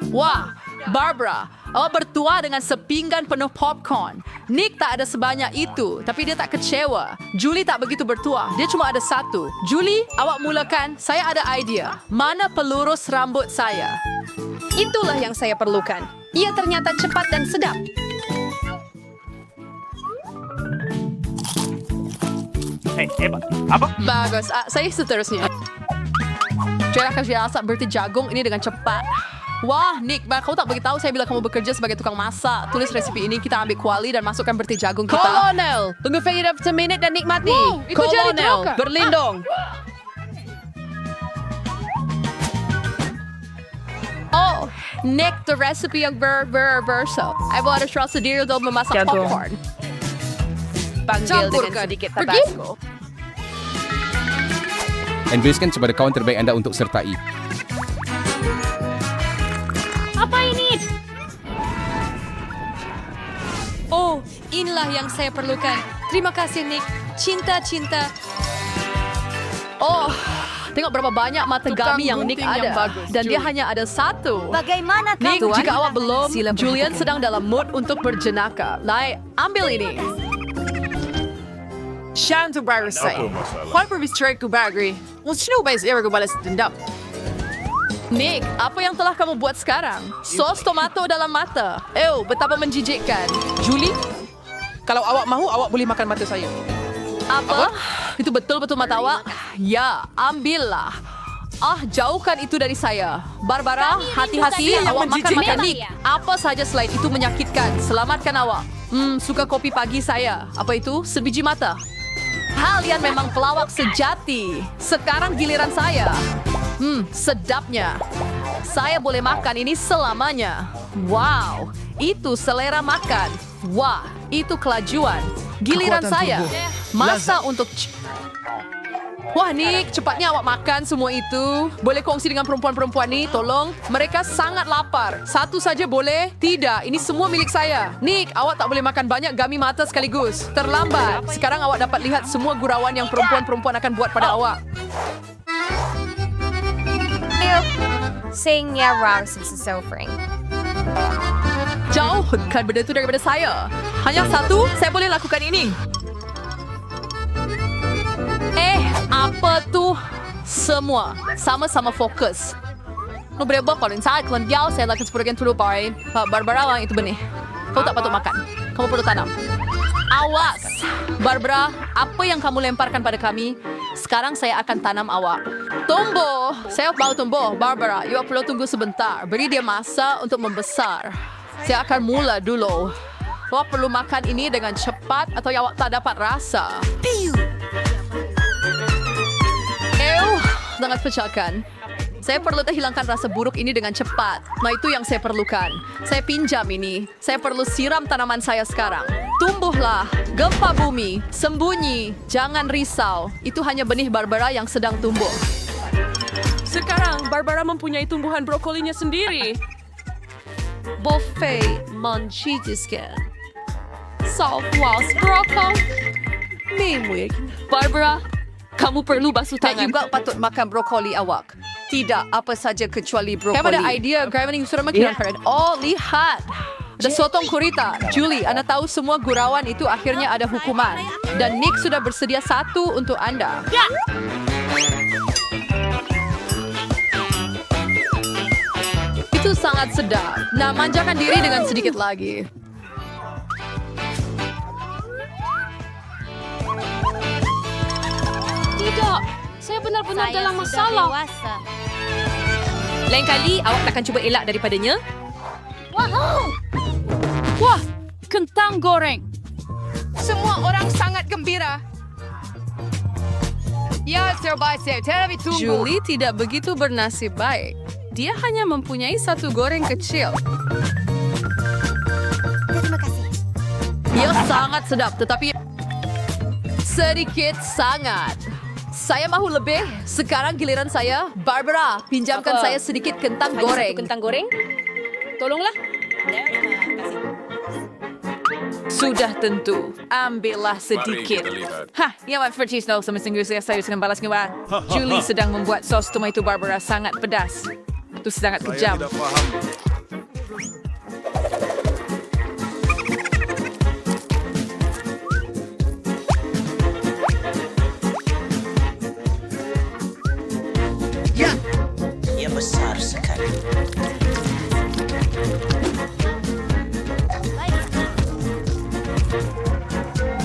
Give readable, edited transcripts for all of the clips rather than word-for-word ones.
Wah, Barbara, awak bertuah dengan sepinggan penuh popcorn. Nick tak ada sebanyak itu, tapi dia tak kecewa. Julie tak begitu bertuah, dia cuma ada satu. Julie, awak mulakan, saya ada idea. Mana pelurus rambut saya? Itulah yang saya perlukan. Ia ternyata cepat dan sedap. Apa? Bagus, saya seterusnya. Cara biasa berarti jagung ini dengan cepat. Wah, Nick, kau tak beritahu saya bila kamu bekerja sebagai tukang masak. Tulis resep ini, kita ambil kuali dan masukkan berarti jagung kita. Kolonel, tunggu Fahira semenit dan nikmati. Wow, itu jadi Kolonel, droga. berlindung. Oh, Nick, the recipe yang berso. I bought a straw sendiri untuk memasak Jagung. popcorn. Panggil dengan Campurkan. sedikit Pergi. tabasco. Investkan kepada kawan terbaik anda untuk sertai. Apa ini? Oh, inilah yang saya perlukan. Terima kasih, Nick. Cinta. Oh, tengok berapa banyak mata Tukang gami yang Nick gunting yang ada. bagus, Dan dia Julie. hanya ada satu. Bagaimana Nick, kau? jika awak belum, Sila Julian perhatikan. sedang dalam mood untuk berjenaka. Lai, ambil ini. Shantu Barasay. Why perbistrate ko bagri? Well, sino ba is ko balas dendam? Nick, apa yang telah kamu buat sekarang? Sos tomato dalam mata. Betapa menjijikkan. Julie, Kalau awak mahu, awak boleh makan mata saya. apa? Itu betul-betul mata awak? Ya, ambillah. Jauhkan itu dari saya. Barbara, hati-hati bukan awak yang makan mata menjijikkan. Nick. Apa saja selain itu menyakitkan. Selamatkan awak. Suka kopi pagi saya. Apa itu? Sebiji mata. Kalian memang pelawak sejati. Sekarang giliran saya. Sedapnya. Saya boleh makan ini selamanya. Wow, itu selera makan. Wah, itu kelajuan. Giliran saya. Masa untuk... Wah, Nick, cepatnya awak makan semua itu. Boleh kongsi dengan perempuan-perempuan ni, tolong. Mereka sangat lapar. Satu saja boleh? Tidak, ini semua milik saya. Nick, awak tak boleh makan banyak gami mata sekaligus. Terlambat. Sekarang awak dapat lihat semua gurauan yang perempuan-perempuan akan buat pada awak. Saying yeah, Rouse is suffering. Jauhkan benda itu daripada saya. Hanya satu, saya boleh lakukan ini. Apa tu? Semua sama-sama fokus. Nu boleh buat kalau inside kalau dia saya lakukan sepuluh dulu boy. Barbara wang itu benih. Kau tak patut makan. Kamu perlu tanam. Awas, Barbara. Apa yang kamu lemparkan pada kami? Sekarang saya akan tanam awak. Tumbuh. Saya mau tumbuh. Barbara, awak perlu tunggu sebentar. Beri dia masa untuk membesar. Saya akan mula dulu. Awak perlu makan ini dengan cepat atau awak tak dapat rasa. Sangat pecahkan. Saya perlu hilangkan rasa buruk ini dengan cepat. Itu yang saya perlukan. Saya pinjam ini. Saya perlu siram tanaman saya sekarang. Tumbuhlah. Gempa bumi. Sembunyi. Jangan risau. Itu hanya benih Barbara yang sedang tumbuh. Sekarang, Barbara mempunyai tumbuhan brokolinya sendiri. Buffet manchidiskan. Southwest brokoli. Mimwig. Barbara, kamu perlu basuh Tak tangan. juga patut makan brokoli awak. Tidak apa saja kecuali brokoli. Kamu ada idea. Gravity sudah makin keren. Oh, lihat. Ada sotong kurita. Julie, Anda tahu semua gurauan itu akhirnya ada hukuman. Dan Nick sudah bersedia satu untuk Anda. Itu sangat sedap. Nah, manjakan diri dengan sedikit lagi. Tidak, saya benar-benar dalam masalah. Lain kali, awak takkan cuba elak daripadanya? Wah, kentang goreng. Semua orang sangat gembira. Ya, terbaik saya. Tapi tunggu. Julie tidak begitu bernasib baik. Dia hanya mempunyai satu goreng kecil. Terima kasih. Ia sangat sedap, tetapi sedikit sangat. Saya mahu lebih. Sekarang giliran saya. Barbara, pinjamkan saya sedikit kentang Hanya goreng. satu kentang goreng? Tolonglah. Sudah tentu. Ambillah sedikit. Hah, yang Fertis no sama singgung saya sedang balas ngewa. Julie sedang membuat sos tomato Barbara sangat pedas. Itu sangat kejam. Saya tidak faham. Ia besar sekali.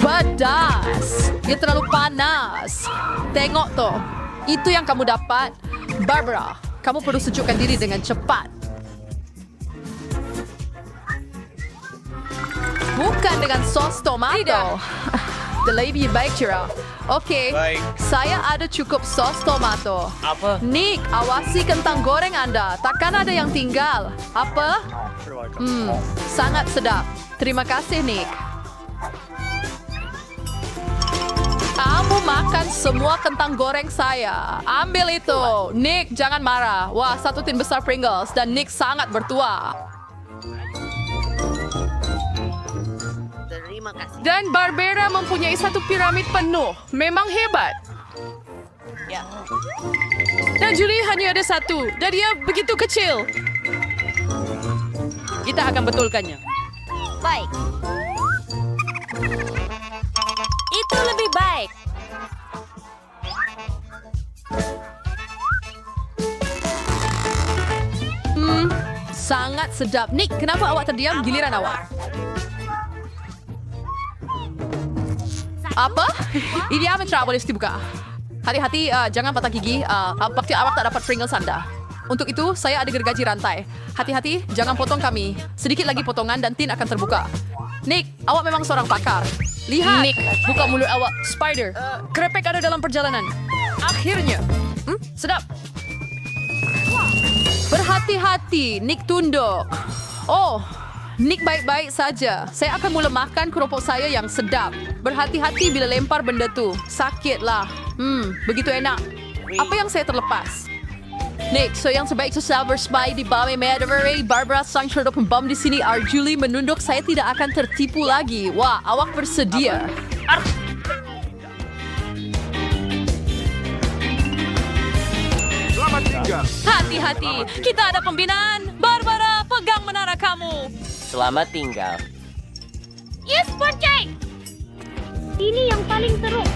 Pedas. Dia terlalu panas. Tengok tuh. Itu yang kamu dapat. Barbara, kamu perlu sejukkan diri dengan cepat. Bukan dengan sos tomato. Lebih baik, Cira. Oke, Baik. saya ada cukup sos tomato. Apa? Nick, awasi kentang goreng Anda. Takkan ada yang tinggal. Apa? Sangat sedap. Terima kasih, Nick. Kamu makan semua kentang goreng saya. Ambil itu. Nick, jangan marah. Wah, satu tin besar Pringles dan Nick sangat bertua. Terima kasih. Dan Barbara mempunyai satu piramid penuh. Memang hebat. Ya. Dan Julie hanya ada satu. Dan dia begitu kecil. Kita akan betulkannya. Baik. Itu lebih baik. Sangat sedap. Nick, kenapa awak terdiam giliran awak? Apa? Ini amat boleh dibuka. Hati-hati, jangan patah gigi. Pasti awak tak dapat Pringles Anda. Untuk itu, saya ada gergaji rantai. Hati-hati, jangan potong kami. Sedikit lagi potongan dan tin akan terbuka. Nick, awak memang seorang pakar. Lihat. Nick, buka mulut awak. Spider, krepek ada dalam perjalanan. Akhirnya. Sedap. Berhati-hati, Nick tunduk. Oh, Nick baik-baik saja. Saya akan mula makan keropok saya yang sedap. Berhati-hati bila lempar benda tu. Sakitlah. Begitu enak. Apa yang saya terlepas? Nick, so yang sebaik itu Silver Spy di Bame Medvery, Barbara sang cerita pembom di sini, Julie menunduk, saya tidak akan tertipu lagi. Wah, awak bersedia. Hati-hati, kita ada pembinaan. Barbara, pegang menara kamu. Selamat tinggal. Yes, Porcay! Ini yang paling seru.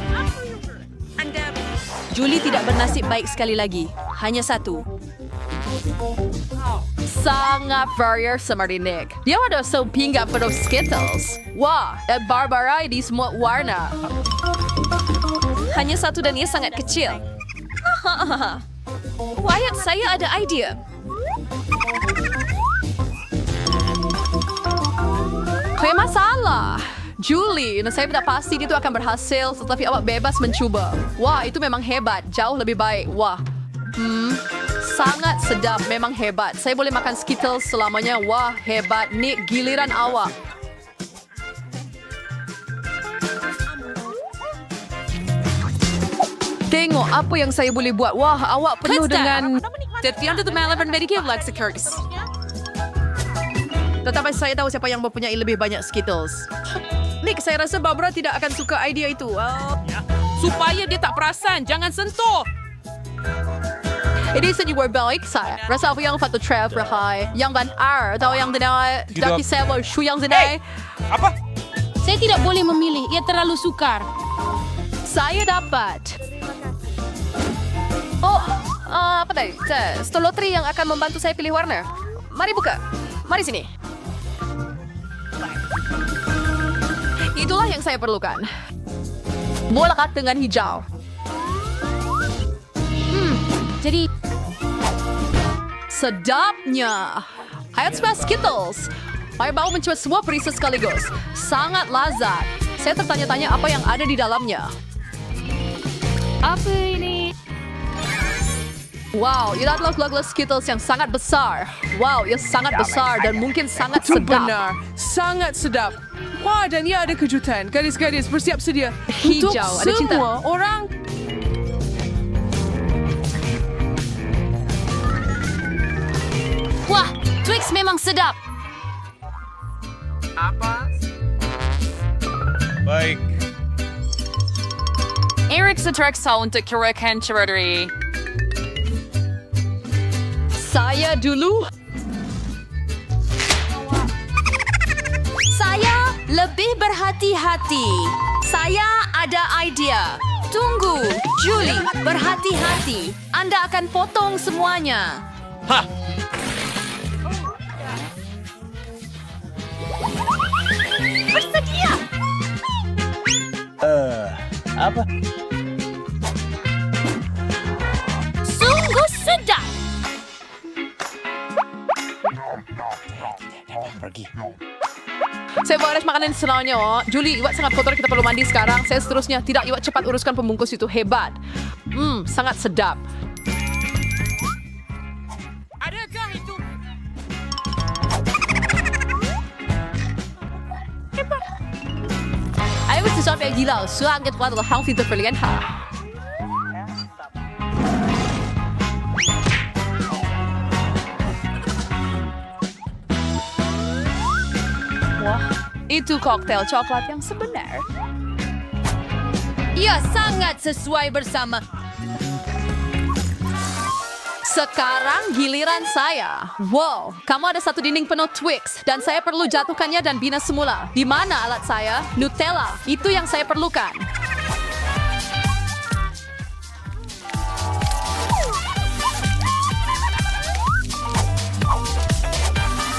Julie tidak bernasib baik sekali lagi. Hanya satu. Sangat barrier seperti Nick. Dia ada pinggang penuh Skittles. Wah, dan Barbara di semua warna. Hanya satu dan ia sangat kecil. Wyatt, saya ada idea. Kayak masalah. Julie, saya tidak pasti itu akan berhasil, tetapi awak bebas mencuba. Wah, itu memang hebat. Jauh lebih baik. Wah. Sangat sedap. Memang hebat. Saya boleh makan Skittles selamanya. Wah, hebat. Nick, giliran awak. Tengok apa yang saya boleh buat. Wah, awak penuh dengan... Tetapi saya tahu siapa yang mempunyai lebih banyak Skittles. Nick, saya rasa Barbara tidak akan suka idea itu. Supaya dia tak perasan, jangan sentuh. Ini senyum baik saya. Rasa apa yang patut Trev Rahai. Yang ban R atau yang dinai Daki Sewa Shu yang dinai. Saya tidak boleh memilih, ia terlalu sukar. Saya dapat. Oh, apa tadi? Stolotri yang akan membantu saya pilih warna. Mari buka. Mari sini. Itulah yang saya perlukan. Mulakan dengan hijau. Jadi, Sedapnya. Hayat Smash Skittles. Saya mau mencoba semua perisa sekaligus. Sangat lazat. Saya tertanya-tanya apa yang ada di dalamnya. Apa ini? Wow, ini adalah gelas Skittles yang sangat besar. Wow, ia sangat besar dan mungkin sangat Itu sedap. benar. Sangat sedap. Wah, dan ia ada kejutan. Gadis-gadis, bersiap sedia. Hijau, Untuk ada cinta. semua orang. wah, Twix memang sedap. Baik. Eric Satraxal untuk kirakan cerodri. Saya dulu. Berhati-hati. Saya ada idea. Tunggu, Julie. Berhati-hati. Anda akan potong semuanya. Bersedia. Apa? Sungguh sedap. Pergi. Saya beres makanan senangnya. Julie, iwat sangat kotor. Kita perlu mandi sekarang. Saya seterusnya. Tidak, iwat cepat uruskan pembungkus itu. Hebat. Sangat sedap. Adakah itu? Ayo sesuatu yang gila. Sangat kuat adalah hang fitur pilihan. Wah, itu koktail coklat yang sebenar. Ia sangat sesuai bersama. Sekarang giliran saya. Wow, kamu ada satu dinding penuh Twix dan saya perlu jatuhkannya dan bina semula. Di mana alat saya? Nutella. Itu yang saya perlukan.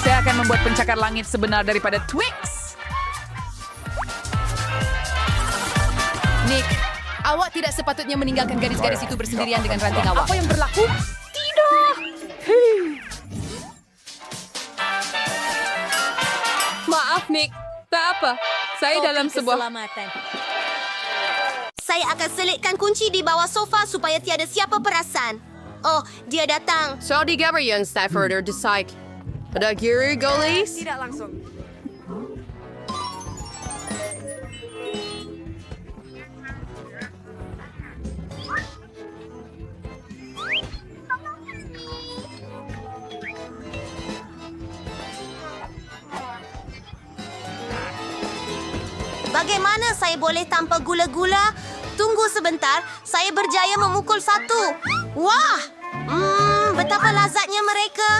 Saya akan membuat pencakar langit sebenar daripada Twix. Nick, awak tidak sepatutnya meninggalkan gadis-gadis itu bersendirian dengan ranting awak. Apa yang berlaku? Maaf, Nick. Tak apa. Saya dalam sebuah... Keselamatan. Saya akan selitkan kunci di bawah sofa supaya tiada siapa perasan. Oh, dia datang. Saudi Gabriel Stafford decide. Ada kiri goalies? Tidak langsung. Bagaimana saya boleh tanpa gula-gula? Tunggu sebentar, saya berjaya memukul satu. Wah! Betapa lazatnya mereka.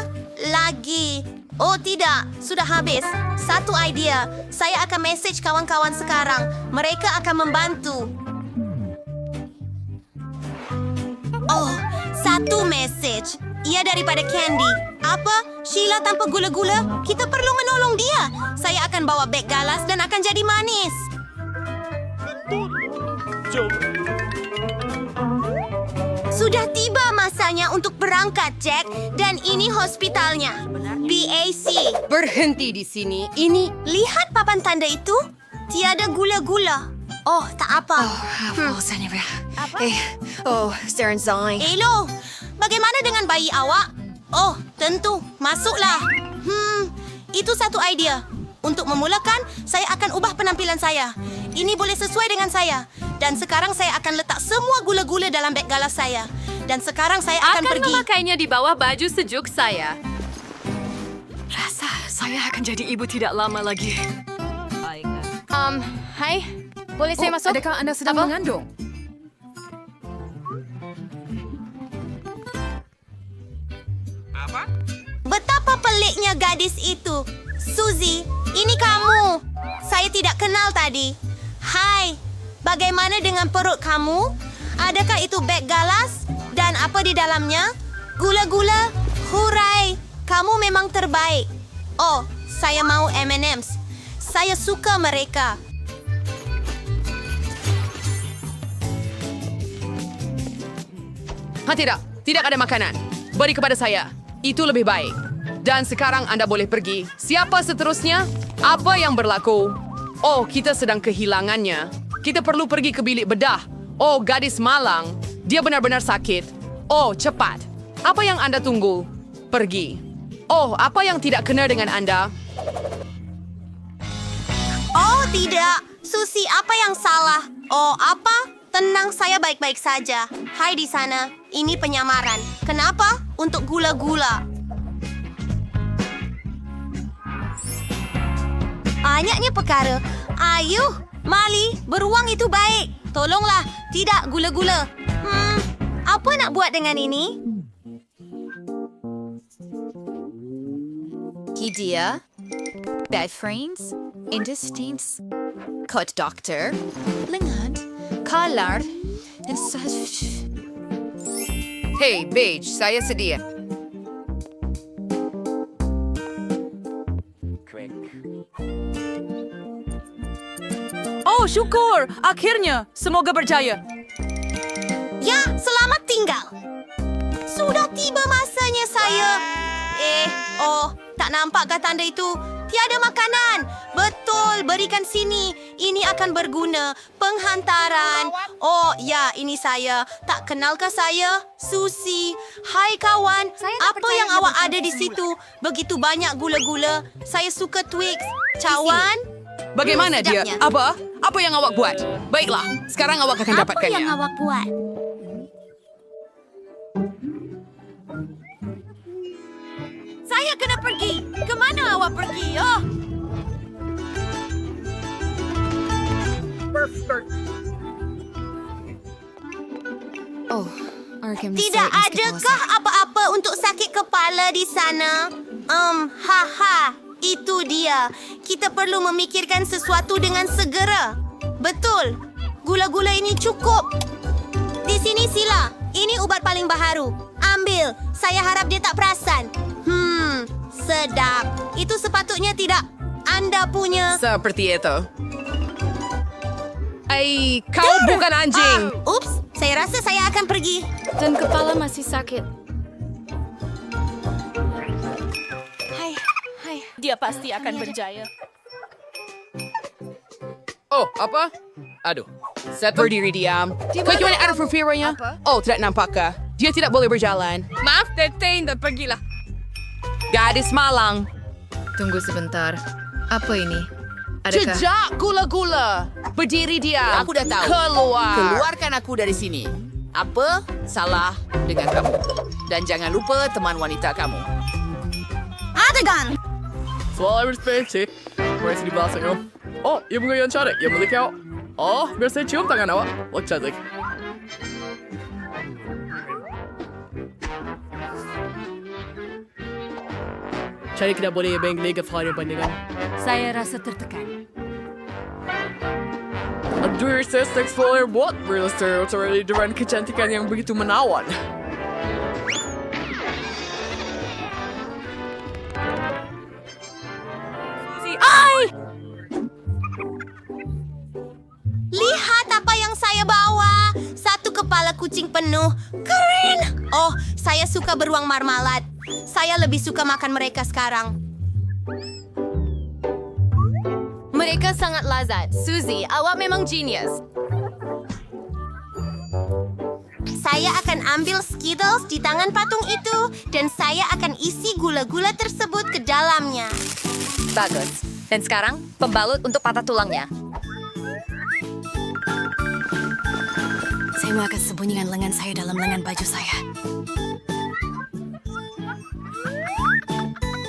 Lagi. Oh tidak, sudah habis. Satu idea. Saya akan message kawan-kawan sekarang. Mereka akan membantu. Oh, satu message. Ia daripada Candy. Apa? Sheila tanpa gula-gula? Kita perlu menolong dia. Saya akan bawa beg galas dan akan jadi manis. Sudah tiba masanya untuk berangkat, Jack. Dan ini hospitalnya. BAC. Berhenti di sini. Ini Lihat papan tanda itu? Tiada gula-gula. Oh, tak apa. Elo, bagaimana dengan bayi awak? Oh, tentu. Masuklah. Itu satu idea. Untuk memulakan, saya akan ubah penampilan saya. Ini boleh sesuai dengan saya. Dan sekarang saya akan letak semua gula-gula dalam beg galas saya. Dan sekarang saya akan pergi. memakainya di bawah baju sejuk saya. Rasa saya akan jadi ibu tidak lama lagi. Hai. Boleh saya masuk? adakah Anda sedang mengandung? Betapa peliknya gadis itu. Suzy, ini kamu. Saya tidak kenal tadi. Hai, bagaimana dengan perut kamu? Adakah itu beg galas? Dan apa di dalamnya? Gula-gula? Hurai, kamu memang terbaik. Oh, saya mau M&M's. Saya suka mereka. Tidak. Tidak ada makanan. Beri kepada saya. Itu lebih baik. Dan sekarang Anda boleh pergi. Siapa seterusnya? Apa yang berlaku? Oh, kita sedang kehilangannya. Kita perlu pergi ke bilik bedah. Oh, gadis malang. Dia benar-benar sakit. Oh, cepat. Apa yang Anda tunggu? Pergi. Oh, apa yang tidak kena dengan Anda? Oh, tidak. Susi, apa yang salah? Oh, apa? Tenang, saya baik-baik saja. Hai di sana. Ini penyamaran. Kenapa? Untuk gula-gula. Banyaknya perkara. Ayuh, Mali, beruang itu baik. Tolonglah, tidak gula-gula. Apa nak buat dengan ini? Idea, bad friends, intestines. Kot dokter, lengan, kalar, dan Hey, Beige, saya sedia. Quick. Oh, syukur. Akhirnya. Semoga berjaya. Ya, selamat tinggal. Sudah tiba masanya saya. Tak nampakkah tanda itu? Tiada makanan. Betul, berikan sini. Ini akan berguna. Penghantaran. Oh, ya, ini saya. Tak kenalkah saya? Susi. Hai kawan. Saya tak Apa percaya yang dia awak bukan ada di semua. situ? Begitu banyak gula-gula. Saya suka Twix. Cawan? Bagaimana dia? sedapnya. Apa yang awak buat? Baiklah, sekarang awak akan Apa dapatkannya. yang awak buat? Saya kena pergi. Kemana awak pergi? Oh. Oh, Arkham Tidak adakah apa-apa untuk sakit kepala di sana? Itu dia. Kita perlu memikirkan sesuatu dengan segera. Betul. Gula-gula ini cukup. Di sini sila. Ini ubat paling baharu. Ambil. Saya harap dia tak perasan. Sedap. Itu sepatutnya tidak Anda punya. Seperti itu. Kau bukan anjing. Ups, saya rasa saya akan pergi. Dan kepala masih sakit. Dia pasti akan berjaya. Oh, apa? Aduh. Berdiri diam. Bagaimana ada perfiranya? Oh, tidak nampakkah? Dia tidak boleh berjalan. Maaf, detain dan pergilah. Gadis malang. Tunggu sebentar. Apa ini? Adakah? Jejak gula-gula. Berdiri diam. Aku dah tahu. Keluar. Keluarkan aku dari sini. Apa salah dengan kamu? Dan jangan lupa teman wanita kamu. Adegan! Soal respect, mari sini bahasanya. Oh, ibu ngayon cantik, yang milik kau. Oh, biar saya cium tangan awak. Oh, cantik. Cari tidak boleh bang lega fire bandingan. Saya rasa tertekan. Aduh, saya sex flower buat real stereotype dengan kecantikan yang begitu menawan. Lihat apa yang saya bawa. Satu kepala kucing penuh. Keren. Oh, saya suka beruang marmalat. Saya lebih suka makan mereka sekarang. Mereka sangat lazat. Suzy, awak memang genius. Saya akan ambil Skittles di tangan patung itu dan saya akan isi gula-gula tersebut ke dalamnya. Bagus. Dan sekarang, pembalut untuk patah tulangnya. Saya mau akan sembunyikan lengan saya dalam lengan baju saya.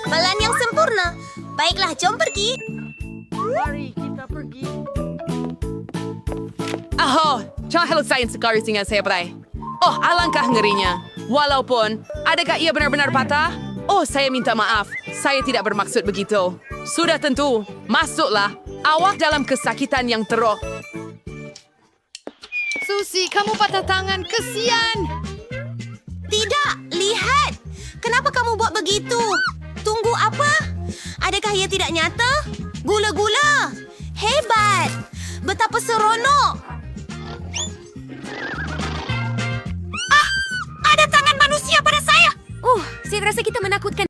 Balan yang sempurna. Baiklah, jom pergi. Jangan sayang sekali dengan saya, Bray. Oh, alangkah ngerinya. Walaupun, adakah ia benar-benar patah? Oh, saya minta maaf. Saya tidak bermaksud begitu. Sudah tentu. Masuklah. Awak dalam kesakitan yang teruk. Suzy, kamu patah tangan. Kesian. Tidak, lihat. Kenapa kamu buat begitu? Tunggu apa? Adakah ia tidak nyata? Gula-gula. Hebat. Betapa seronok. Ada tangan manusia pada saya. Saya rasa kita menakutkan.